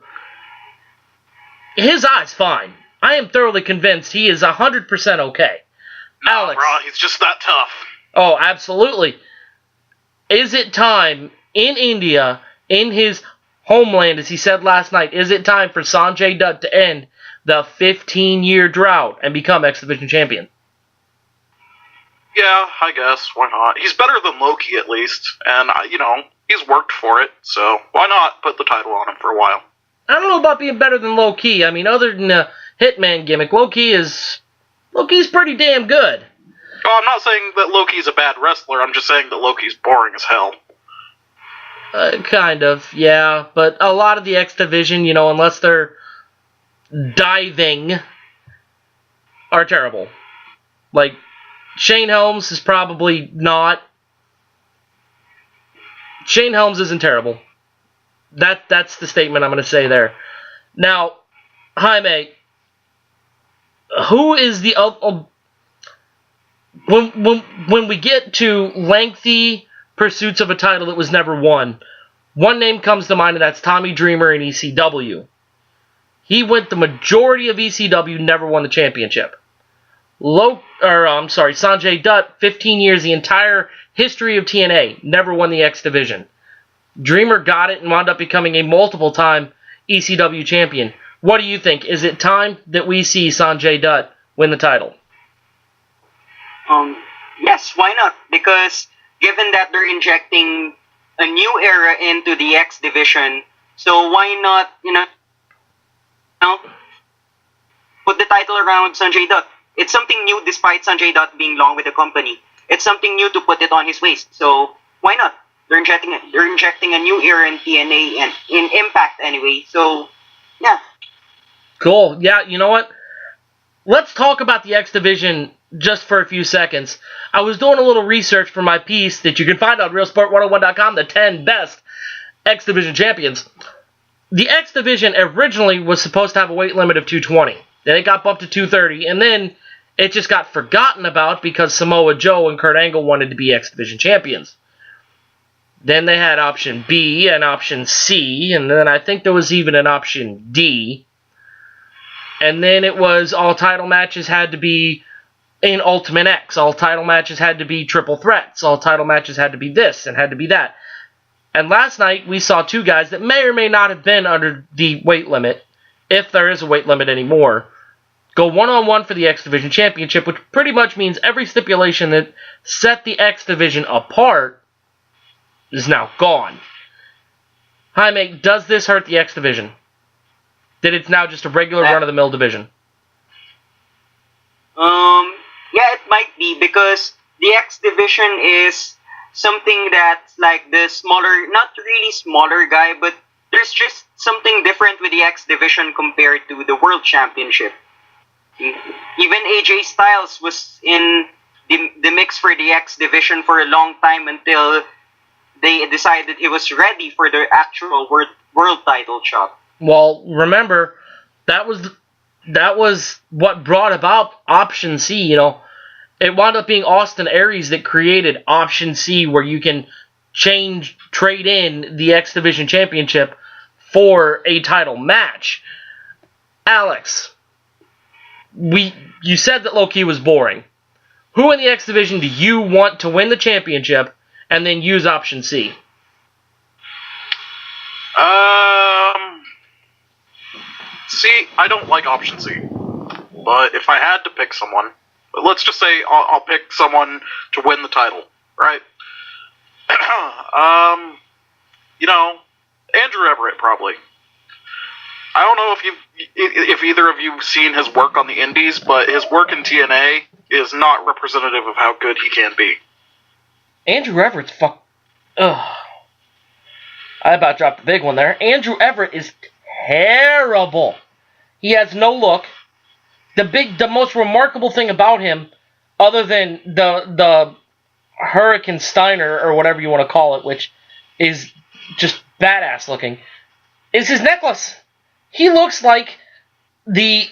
Speaker 1: his eye's fine. I am thoroughly convinced he is 100% okay.
Speaker 3: No,
Speaker 1: Alex.
Speaker 3: bro, he's just that tough.
Speaker 1: Oh, absolutely. Is it time in India, in his homeland, as he said last night, is it time for Sanjay Dutt to end the 15-year drought and become X Division champion?
Speaker 3: Yeah, I guess. Why not? He's better than Low Ki at least, and, he's worked for it, so why not put the title on him for a while?
Speaker 1: I don't know about being better than Low Ki. I mean, other than the Hitman gimmick, Low Ki's pretty damn good.
Speaker 3: Oh, I'm not saying that Low Ki's a bad wrestler, I'm just saying that Low Ki's boring as hell.
Speaker 1: Kind of, yeah. But a lot of the X Division, unless they're diving, are terrible. Like, Shane Helms is probably not. Shane Helms isn't terrible. That's the statement I'm going to say there. Now, Jaime, who is the... when we get to lengthy pursuits of a title that was never won, one name comes to mind, and that's Tommy Dreamer in ECW. He went the majority of ECW, never won the championship. Sanjay Dutt, 15 years, the entire history of TNA, never won the X Division. Dreamer got it and wound up becoming a multiple-time ECW champion. What do you think? Is it time that we see Sanjay Dutt win the title?
Speaker 2: Yes, why not? Because given that they're injecting a new era into the X Division, so why not, put the title around Sanjay Dutt? It's something new despite Sanjay Dutt being long with the company. It's something new to put it on his waist, so why not? They're injecting a new era in TNA and in Impact anyway, so yeah.
Speaker 1: Cool. Yeah, you know what? Let's talk about the X Division just for a few seconds. I was doing a little research for my piece that you can find on RealSport101.com, the 10 best X Division champions. The X Division originally was supposed to have a weight limit of 220. Then it got bumped to 230, and then it just got forgotten about because Samoa Joe and Kurt Angle wanted to be X Division champions. Then they had option B and option C, and then I think there was even an option D. And then it was all title matches had to be in Ultimate X. All title matches had to be triple threats. All title matches had to be this and had to be that. And last night we saw two guys that may or may not have been under the weight limit, if there is a weight limit anymore, go one-on-one for the X Division Championship, which pretty much means every stipulation that set the X Division apart is now gone. Jaime, does this hurt the X Division? That it's now just a regular run-of-the-mill division?
Speaker 2: Yeah, it might be, because the X Division is something that's like the smaller, not really smaller guy, but there's just something different with the X Division compared to the World Championship. Even AJ Styles was in the mix for the X Division for a long time until they decided he was ready for the actual world title shot.
Speaker 1: Well, remember, that was what brought about Option C, you know. It wound up being Austin Aries that created Option C, where you can trade in the X Division Championship for a title match. Alex, you said that Low-Ki was boring. Who in the X Division do you want to win the championship and then use Option C?
Speaker 3: See, I don't like Option C. But if I had to pick someone, let's just say I'll pick someone to win the title, right? Andrew Everett, probably. I don't know if either of you have seen his work on the Indies, but his work in TNA is not representative of how good he can be.
Speaker 1: Andrew Everett's Ugh. I about dropped the big one there. Andrew Everett is terrible. He has no look. The most remarkable thing about him, other than the Hurricane Steiner, or whatever you want to call it, which is just badass looking, is his necklace. He looks like the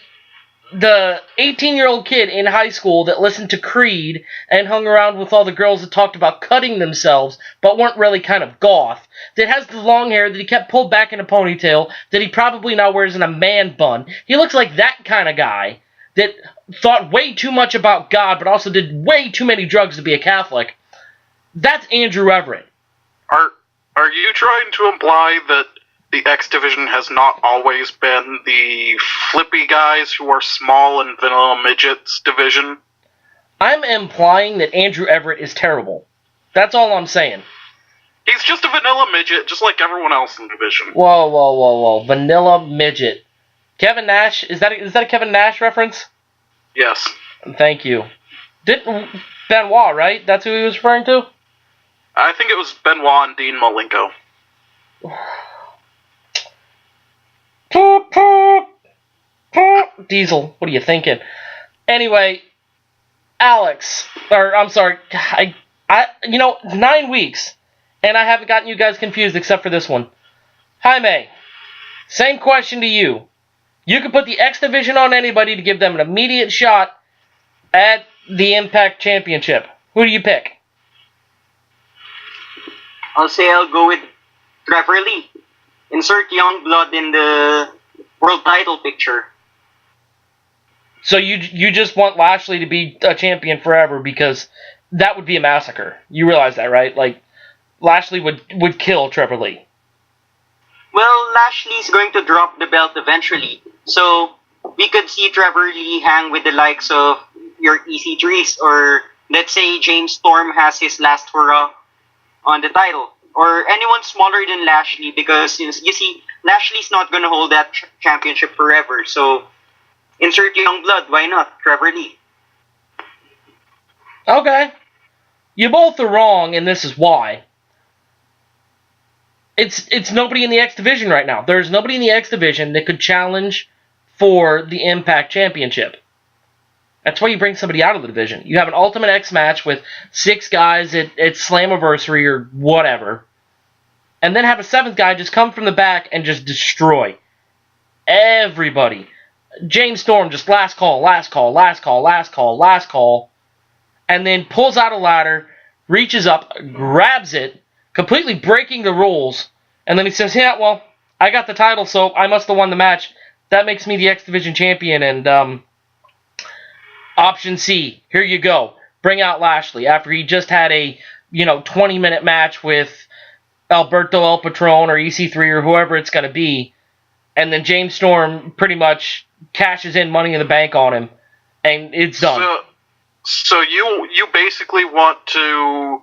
Speaker 1: 18-year-old kid in high school that listened to Creed and hung around with all the girls that talked about cutting themselves but weren't really kind of goth, that has the long hair that he kept pulled back in a ponytail that he probably now wears in a man bun. He looks like that kind of guy that thought way too much about God but also did way too many drugs to be a Catholic. That's Andrew Everett.
Speaker 3: Are you trying to imply that the X Division has not always been the flippy guys who are small and vanilla midgets division?
Speaker 1: I'm implying that Andrew Everett is terrible. That's all I'm saying.
Speaker 3: He's just a vanilla midget, just like everyone else in the division.
Speaker 1: Whoa. Vanilla midget. Kevin Nash, is that a Kevin Nash reference?
Speaker 3: Yes.
Speaker 1: Thank you. Benoit, right? That's who he was referring to?
Speaker 3: I think it was Benoit and Dean Malenko.
Speaker 1: Diesel, what are you thinking? Anyway, Alex, or I'm sorry, 9 weeks, and I haven't gotten you guys confused except for this one. Jaime, same question to you. You could put the X Division on anybody to give them an immediate shot at the Impact Championship. Who do you pick?
Speaker 2: I'll say I'll go with Trevor Lee. Insert Youngblood in the world title picture.
Speaker 1: So you just want Lashley to be a champion forever because that would be a massacre. You realize that, right? Like, Lashley would kill Trevor Lee.
Speaker 2: Well, Lashley's going to drop the belt eventually. So we could see Trevor Lee hang with the likes of your EC3s, or let's say James Storm has his last hurrah on the title. Or anyone smaller than Lashley, because you see, Lashley's not going to hold that championship forever. So insert Youngblood, why not? Trevor Lee.
Speaker 1: Okay. You both are wrong, and this is why. It's nobody in the X Division right now. There's nobody in the X Division that could challenge for the Impact Championship. That's why you bring somebody out of the division. You have an Ultimate X match with 6 guys at Slammiversary or whatever, and then have a 7th guy just come from the back and just destroy everybody. James Storm just last call, and then pulls out a ladder, reaches up, grabs it, completely breaking the rules, and then he says, yeah, well, I got the title, so I must have won the match. That makes me the X Division champion, and option C, here you go. Bring out Lashley after he just had a 20-minute match with Alberto El Patron or EC3 or whoever it's going to be, and then James Storm pretty much cashes in Money in the Bank on him, and it's done.
Speaker 3: So you basically want to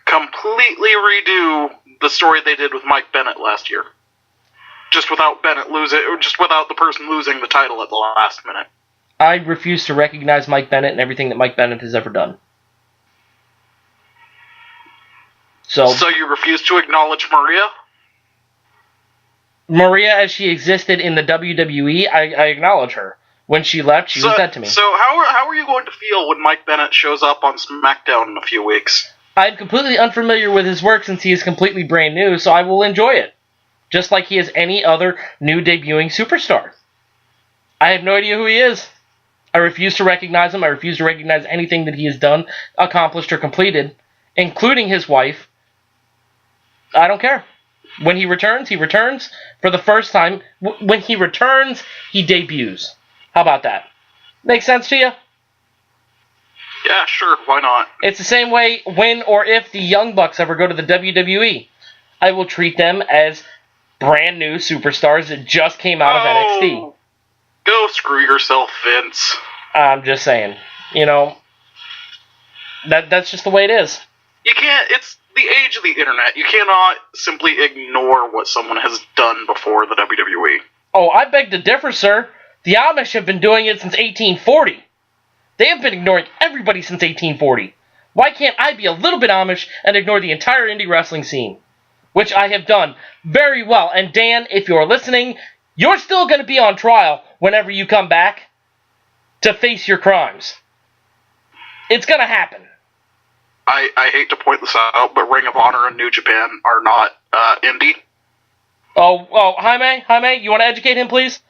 Speaker 3: completely redo the story they did with Mike Bennett last year, just without Bennett losing, or just without the person losing the title at the last minute.
Speaker 1: I refuse to recognize Mike Bennett and everything that Mike Bennett has ever done. So
Speaker 3: you refuse to acknowledge Maria?
Speaker 1: Maria, as she existed in the WWE, I acknowledge her. When she left, she was dead to me.
Speaker 3: So how are you going to feel when Mike Bennett shows up on SmackDown in a few weeks?
Speaker 1: I'm completely unfamiliar with his work since he is completely brand new, so I will enjoy it. Just like he is any other new debuting superstar. I have no idea who he is. I refuse to recognize him. I refuse to recognize anything that he has done, accomplished, or completed, including his wife. I don't care. When he returns for the first time. When he returns, he debuts. How about that? Make sense to you?
Speaker 3: Yeah, sure. Why not?
Speaker 1: It's the same way when or if the Young Bucks ever go to the WWE. I will treat them as brand new superstars that just came out of NXT.
Speaker 3: Go screw yourself, Vince.
Speaker 1: I'm just saying. That's just the way it is.
Speaker 3: You can't... It's the age of the internet. You cannot simply ignore what someone has done before the WWE.
Speaker 1: Oh, I beg to differ, sir. The Amish have been doing it since 1840. They have been ignoring everybody since 1840. Why can't I be a little bit Amish and ignore the entire indie wrestling scene? Which I have done very well. And Dan, if you're listening, you're still going to be on trial whenever you come back to face your crimes. It's going to happen.
Speaker 3: I hate to point this out, but Ring of Honor and New Japan are not indie.
Speaker 1: Oh, Jaime, you want to educate him, please?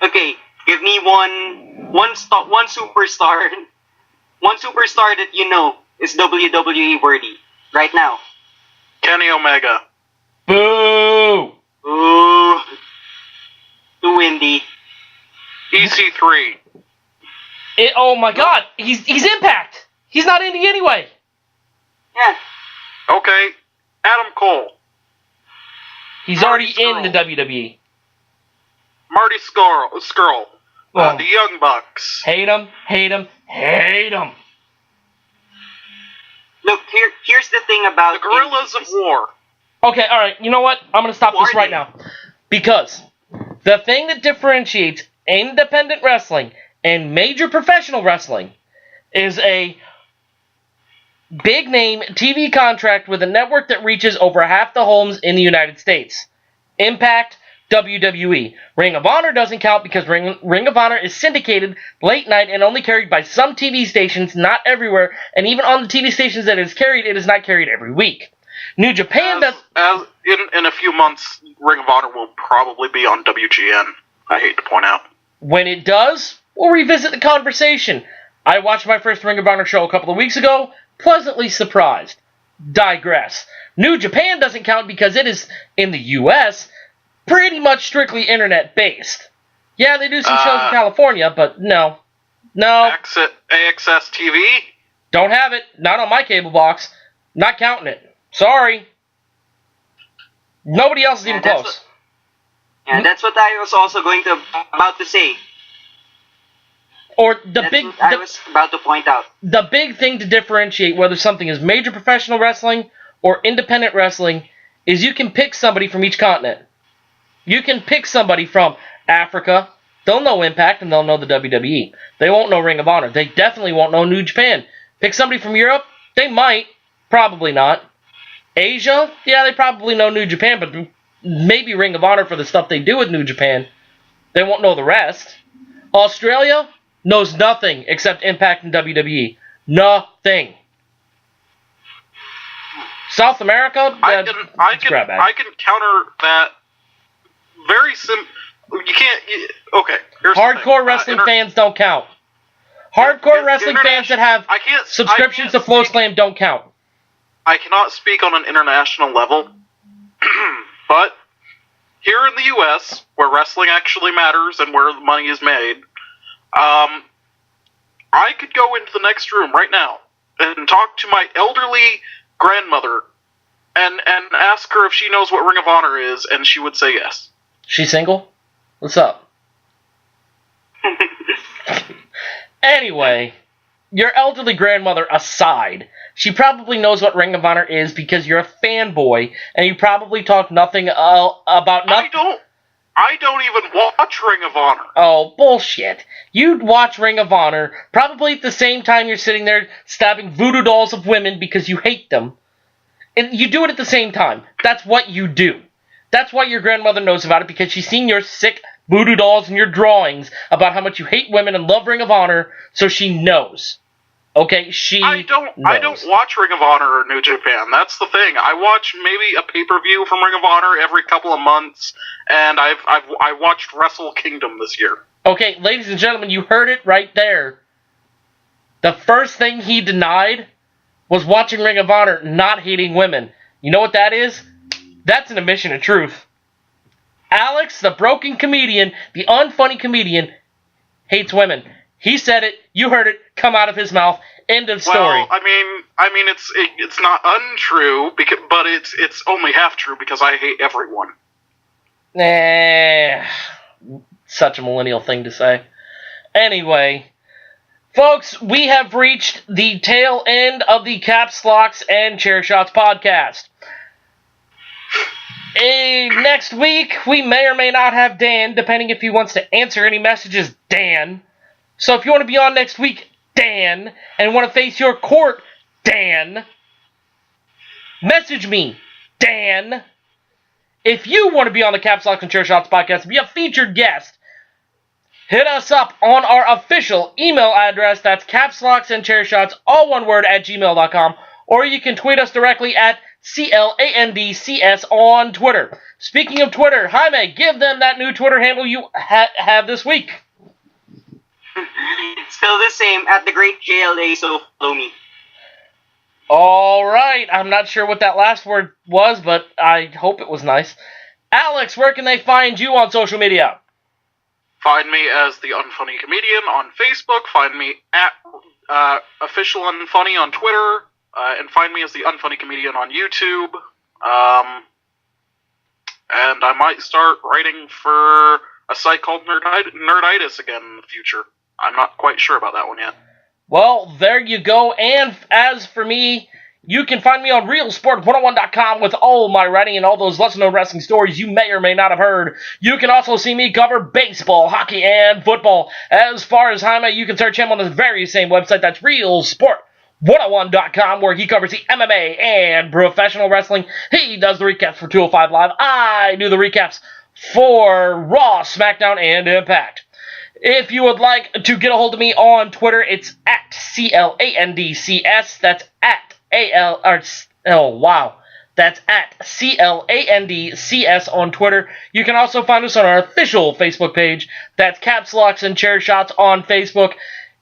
Speaker 2: Okay, give me one superstar. One superstar that you know is WWE worthy right now.
Speaker 3: Kenny Omega.
Speaker 1: Boo!
Speaker 2: Ooh. Too indie.
Speaker 3: EC3.
Speaker 1: Oh my God, he's Impact. He's not indie anyway.
Speaker 2: Yeah.
Speaker 3: Okay, Adam Cole.
Speaker 1: He's already in the WWE.
Speaker 3: Marty Skrull. The Young Bucks.
Speaker 1: Hate him.
Speaker 2: Look, here's the thing about...
Speaker 3: The Guerrillas of War.
Speaker 1: Okay, alright, you know what? I'm going to stop this right now. Because the thing that differentiates independent wrestling and major professional wrestling is a big-name TV contract with a network that reaches over half the homes in the United States. Impact, WWE. Ring of Honor doesn't count because Ring of Honor is syndicated late night and only carried by some TV stations, not everywhere, and even on the TV stations that it is carried, it is not carried every week. New Japan does...
Speaker 3: In a few months, Ring of Honor will probably be on WGN, I hate to point out.
Speaker 1: When it does, we'll revisit the conversation. I watched my first Ring of Honor show a couple of weeks ago, pleasantly surprised. Digress. New Japan doesn't count because it is, in the U.S., pretty much strictly internet-based. Yeah, they do some shows in California, but no.
Speaker 3: AXS TV?
Speaker 1: Don't have it. Not on my cable box. Not counting it. Sorry. Nobody else is even close.
Speaker 2: That's what I was also about to say.
Speaker 1: Or
Speaker 2: I was about to point out.
Speaker 1: The big thing to differentiate whether something is major professional wrestling or independent wrestling is you can pick somebody from each continent. You can pick somebody from Africa. They'll know Impact and they'll know the WWE. They won't know Ring of Honor. They definitely won't know New Japan. Pick somebody from Europe. They might. Probably not. Asia? Yeah, they probably know New Japan, but maybe Ring of Honor for the stuff they do with New Japan. They won't know the rest. Australia? knows nothing except Impact and WWE. Nothing. South America,
Speaker 3: I can counter that very simple. You can't. Okay.
Speaker 1: Hardcore wrestling fans don't count. Hardcore wrestling fans that have subscriptions to FlowSlam don't count.
Speaker 3: I cannot speak on an international level, but here in the U.S., where wrestling actually matters and where the money is made, I could go into the next room right now and talk to my elderly grandmother and ask her if she knows what Ring of Honor is, and she would say yes.
Speaker 1: She's single? What's up? Anyway, your elderly grandmother aside, she probably knows what Ring of Honor is because you're a fanboy, and you probably talk nothing about nothing.
Speaker 3: I don't even watch Ring of Honor.
Speaker 1: Oh, bullshit. You'd watch Ring of Honor probably at the same time you're sitting there stabbing voodoo dolls of women because you hate them. And you do it at the same time. That's what you do. That's why your grandmother knows about it, because she's seen your sick voodoo dolls and your drawings about how much you hate women and love Ring of Honor, so she knows. Okay,
Speaker 3: I don't watch Ring of Honor or New Japan. That's the thing. I watch maybe a pay-per-view from Ring of Honor every couple of months, and I watched Wrestle Kingdom this year.
Speaker 1: Okay, ladies and gentlemen, you heard it right there. The first thing he denied was watching Ring of Honor, not hating women. You know what that is? That's an admission of truth. Alex, the broken comedian, the unfunny comedian, hates women. He said it. You heard it come out of his mouth. End of story.
Speaker 3: Well, I mean, it's not untrue, but it's only half true because I hate everyone.
Speaker 1: Such a millennial thing to say. Anyway, folks, we have reached the tail end of the Caps, Locks, and Chair Shots podcast. Next week, we may or may not have Dan, depending if he wants to answer any messages, Dan. So if you want to be on next week, Dan, and want to face your court, Dan, message me, Dan. If you want to be on the Caps, Locks, and Chair Shots podcast, be a featured guest, hit us up on our official email address. That's capslocksandchairshots, all one word, @gmail.com. Or you can tweet us directly at CLANDCS on Twitter. Speaking of Twitter, Jaime, give them that new Twitter handle you have this week.
Speaker 2: Still the same, at the Great JLA, so follow me.
Speaker 1: Alright, I'm not sure what that last word was, but I hope it was nice. Alex, where can they find you on social media?
Speaker 3: Find me as the Unfunny Comedian on Facebook, find me at Official Unfunny on Twitter, and find me as the Unfunny Comedian on YouTube. And I might start writing for a site called Nerditis again in the future. I'm not quite sure about that one yet.
Speaker 1: Well, there you go. And as for me, you can find me on RealSport101.com with all my writing and all those lesser-known wrestling stories you may or may not have heard. You can also see me cover baseball, hockey, and football. As far as Jaime, you can search him on the very same website. That's RealSport101.com, where he covers the MMA and professional wrestling. He does the recaps for 205 Live. I do the recaps for Raw, SmackDown, and Impact. If you would like to get a hold of me on Twitter, it's at CLANDCS. That's at That's at CLANDCS on Twitter. You can also find us on our official Facebook page. That's Caps, Locks, and Chair Shots on Facebook.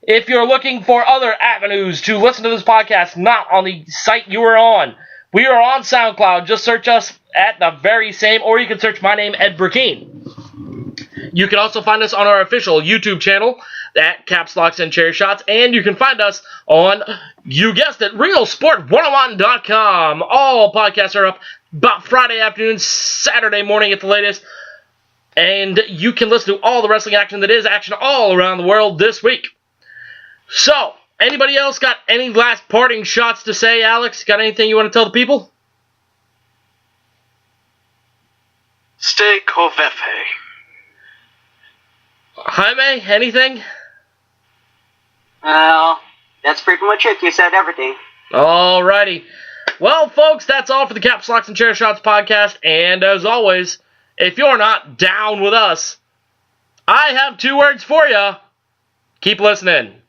Speaker 1: If you're looking for other avenues to listen to this podcast, not on the site you are on, we are on SoundCloud. Just search us at the very same, or you can search my name, Ed Burkeen. You can also find us on our official YouTube channel at Caps, Locks, and Chair Shots, and you can find us on, you guessed it, RealSport101.com. All podcasts are up about Friday afternoon, Saturday morning at the latest, and you can listen to all the wrestling action that is action all around the world this week. So, anybody else got any last parting shots to say, Alex? Got anything you want to tell the people?
Speaker 3: Stay Kovefe.
Speaker 1: Jaime, anything?
Speaker 2: Well, that's pretty much it. You said everything.
Speaker 1: Alrighty. Well, folks, that's all for the Caps, Locks, and Chair Shots podcast. And as always, if you're not down with us, I have two words for you. Keep listening.